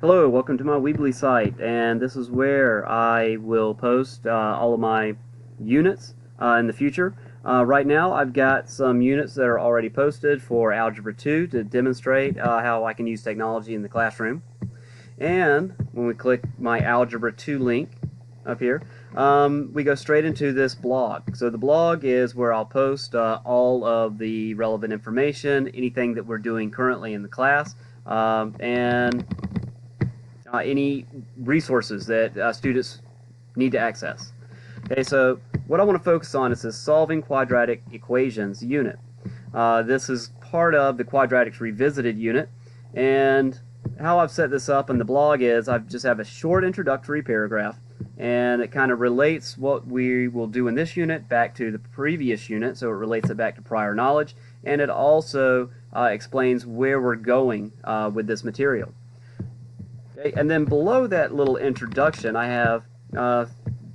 Hello, welcome to my Weebly site, and this is where I will post all of my units in the future. Right now, I've got some units that are already posted for Algebra 2 to demonstrate how I can use technology in the classroom. And when we click my Algebra 2 link up here, we go straight into this blog. So the blog is where I'll post all of the relevant information, anything that we're doing currently in the class, and any resources that students need to access. Okay, so what I want to focus on is this solving quadratic equations unit. This is part of the Quadratics Revisited unit, and how I've set this up in the blog is I just have a short introductory paragraph, and it kind of relates what we will do in this unit back to the previous unit, so it relates it back to prior knowledge, and it also explains where we're going with this material. Okay, and then below that little introduction, I have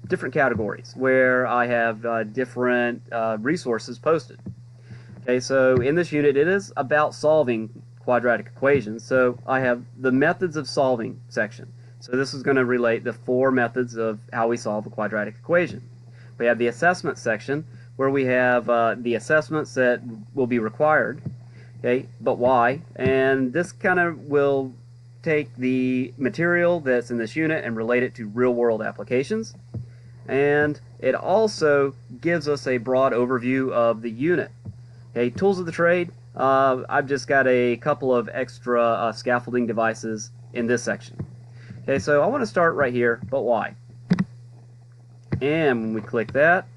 different categories where I have different resources posted. Okay, so in this unit, it is about solving quadratic equations. So I have the methods of solving section. So this is going to relate the 4 methods of how we solve a quadratic equation. We have the assessment section where we have the assessments that will be required. Okay, but why? And this kind of will take the material that's in this unit and relate it to real-world applications. And it also gives us a broad overview of the unit. Okay, tools of the trade, I've just got a couple of extra scaffolding devices in this section. Okay, so I want to start right here, but why? And when we click that,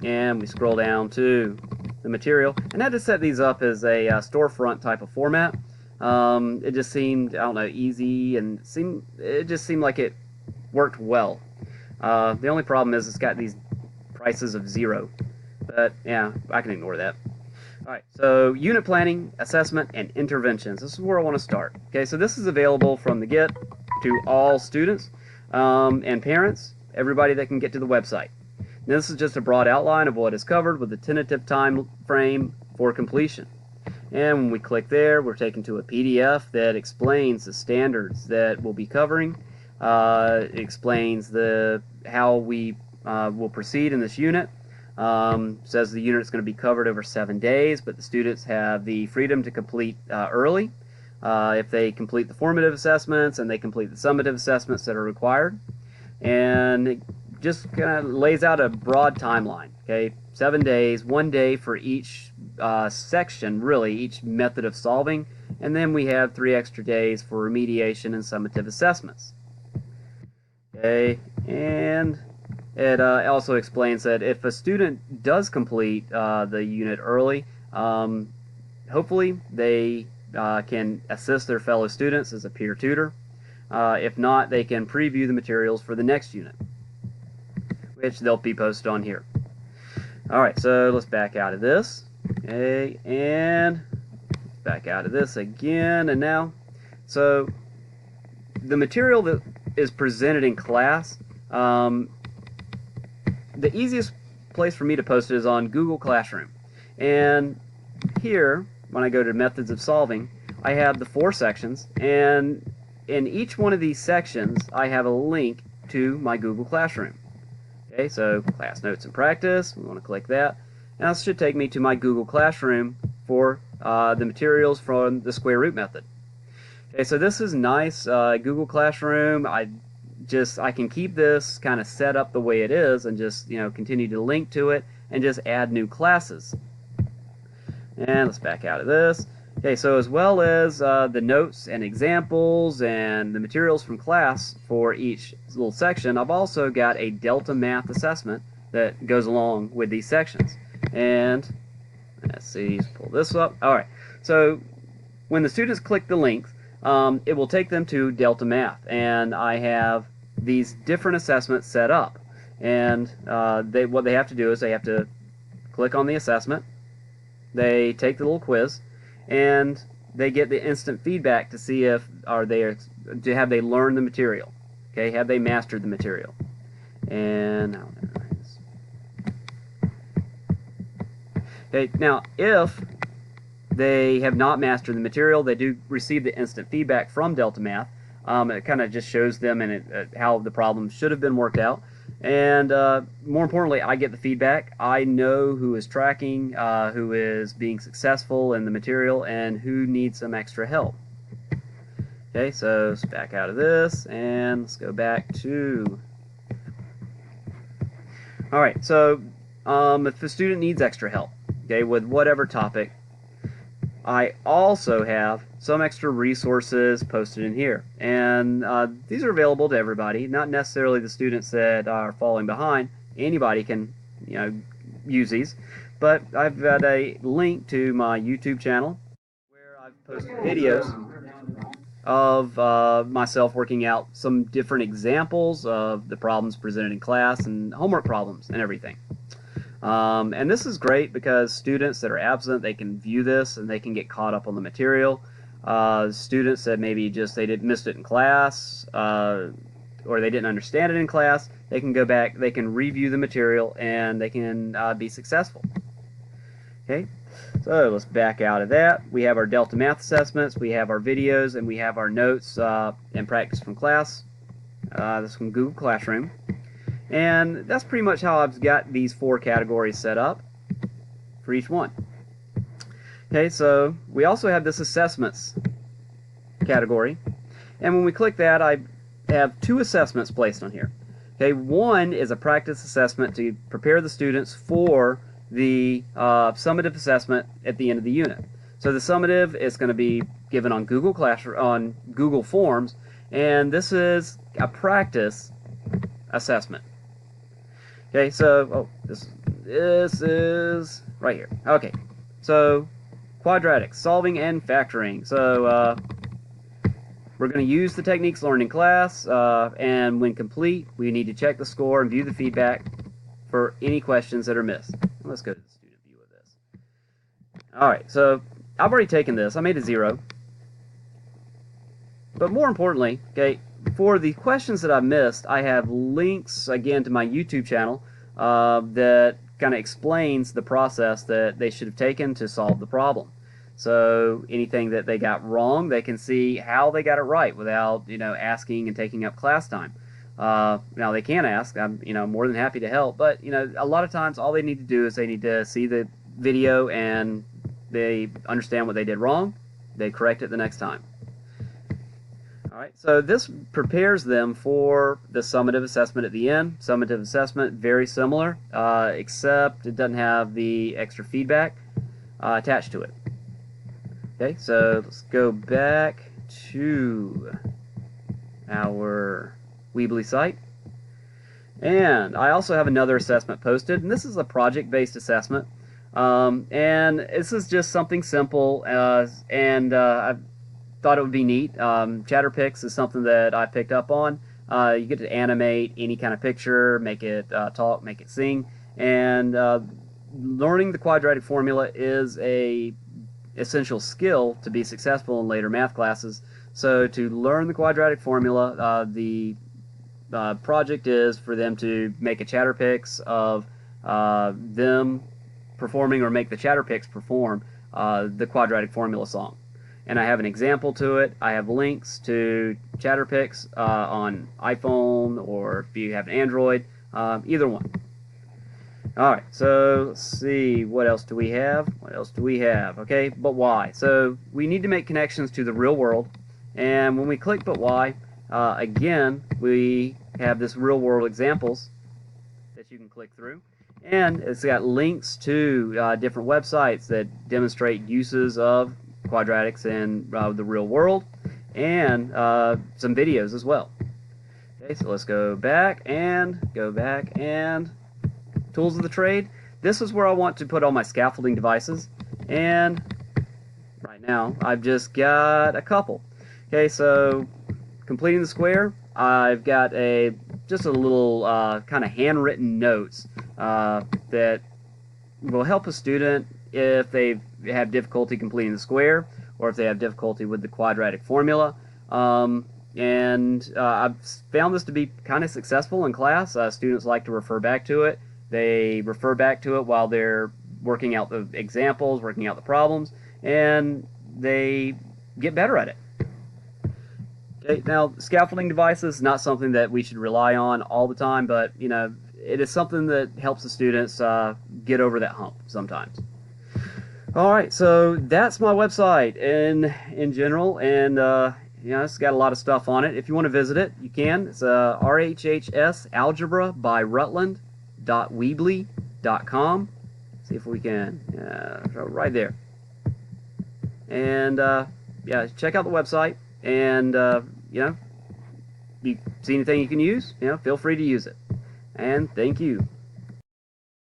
and we scroll down to the material, and I had to set these up as a storefront type of format. It just seemed, I don't know, easy, and it just seemed like it worked well. The only problem is it's got these prices of 0, but yeah, I can ignore that. Alright, so unit planning, assessment, and interventions. This is where I want to start. Okay, so this is available from the get to all students and parents, everybody that can get to the website. Now, this is just a broad outline of what is covered with a tentative time frame for completion. And when we click there, we're taken to a PDF that explains the standards that we'll be covering. It explains how we will proceed in this unit. Says the unit is going to be covered over 7 days, but the students have the freedom to complete early if they complete the formative assessments and they complete the summative assessments that are required. And it just kind of lays out a broad timeline. Okay, 7 days, 1 day for each section, really, each method of solving, and then we have 3 extra days for remediation and summative assessments. Okay, and it also explains that if a student does complete the unit early, hopefully they can assist their fellow students as a peer tutor. If not, they can preview the materials for the next unit, which they'll be posted on here. Alright, so let's back out of this. Okay, and back out of this again, and now, so the material that is presented in class, the easiest place for me to post it is on Google Classroom. And here, when I go to methods of solving, I have the 4 sections, and in each one of these sections, I have a link to my Google Classroom. Okay, so class notes and practice, we want to click that. And this should take me to my Google Classroom for the materials from the square root method. Okay, so this is nice. Google Classroom, I can keep this kind of set up the way it is and just, continue to link to it and just add new classes. And let's back out of this. Okay, so as well as the notes and examples and the materials from class for each little section, I've also got a Delta Math assessment that goes along with these sections. And let's see, let's pull this up. Alright, so when the students click the link, it will take them to Delta Math, and I have these different assessments set up. And what they have to do is they have to click on the assessment, they take the little quiz, and they get the instant feedback to see if have they learned the material. Okay, have they mastered the material? And okay, now if they have not mastered the material, they do receive the instant feedback from Delta Math. It kind of just shows them how the problem should have been worked out. And more importantly, I get the feedback. I know who is tracking, who is being successful in the material, and who needs some extra help. Okay, so let's back out of this, and let's go back to... Alright, so if a student needs extra help, okay, with whatever topic, I also have some extra resources posted in here. And these are available to everybody, not necessarily the students that are falling behind. Anybody can, use these. But I've got a link to my YouTube channel where I've posted videos of myself working out some different examples of the problems presented in class and homework problems and everything. And this is great because students that are absent, they can view this and they can get caught up on the material. Students that maybe just missed it in class or they didn't understand it in class, they can go back, they can review the material, and they can be successful. Okay, so let's back out of that. We have our Delta Math assessments, we have our videos, and we have our notes and practice from class. This is from Google Classroom. And that's pretty much how I've got these 4 categories set up for each one. Okay, so we also have this assessments category. And when we click that, I have 2 assessments placed on here. Okay, one is a practice assessment to prepare the students for the summative assessment at the end of the unit. So the summative is going to be given on Google Classroom, on Google Forms, and this is a practice assessment. Okay, so this is right here. Okay, so quadratics, solving and factoring. So we're going to use the techniques learned in class, and when complete, we need to check the score and view the feedback for any questions that are missed. Let's go to the student view of this. Alright, so I've already taken this. I made a 0. But more importantly, okay, for the questions that I missed, I have links, again, to my YouTube channel that kind of explains the process that they should have taken to solve the problem. So anything that they got wrong, they can see how they got it right without, asking and taking up class time. Now they can ask. I'm, more than happy to help. But, a lot of times all they need to do is they need to see the video and they understand what they did wrong. They correct it the next time. All right. So this prepares them for the summative assessment at the end. Summative assessment, very similar, except it doesn't have the extra feedback attached to it. Okay. So let's go back to our Weebly site. And I also have another assessment posted, and this is a project-based assessment. And this is just something simple, and I thought it would be neat. Chatterpix is something that I picked up on. You get to animate any kind of picture, make it talk, make it sing, and learning the quadratic formula is a essential skill to be successful in later math classes. So to learn the quadratic formula, the project is for them to make a Chatterpix of them performing, or make the Chatterpix perform the quadratic formula song. And I have an example to it. I have links to Chatterpix on iPhone, or if you have an Android, either one. Alright, so let's see, what else do we have? What else do we have? Okay, but why? So we need to make connections to the real world. And when we click but why, again, we have this real world examples that you can click through. And it's got links to different websites that demonstrate uses of quadratics in the real world, and some videos as well. Okay, so let's go back and tools of the trade. This is where I want to put all my scaffolding devices, and right now I've just got a couple. Okay, so completing the square, I've got just a little kind of handwritten notes that will help a student if they have difficulty completing the square, or if they have difficulty with the quadratic formula. I've found this to be kind of successful in class. Students like to refer back to it. They refer back to it while they're working out the examples, working out the problems, and they get better at it. Now, scaffolding devices, not something that we should rely on all the time, but it is something that helps the students get over that hump sometimes. All right, so that's my website in general, and it's got a lot of stuff on it. If you want to visit it, you can. It's RHHS Algebra by Rutland.weebly.com. See if we can, right there. And check out the website, and you see anything you can use, feel free to use it. And thank you.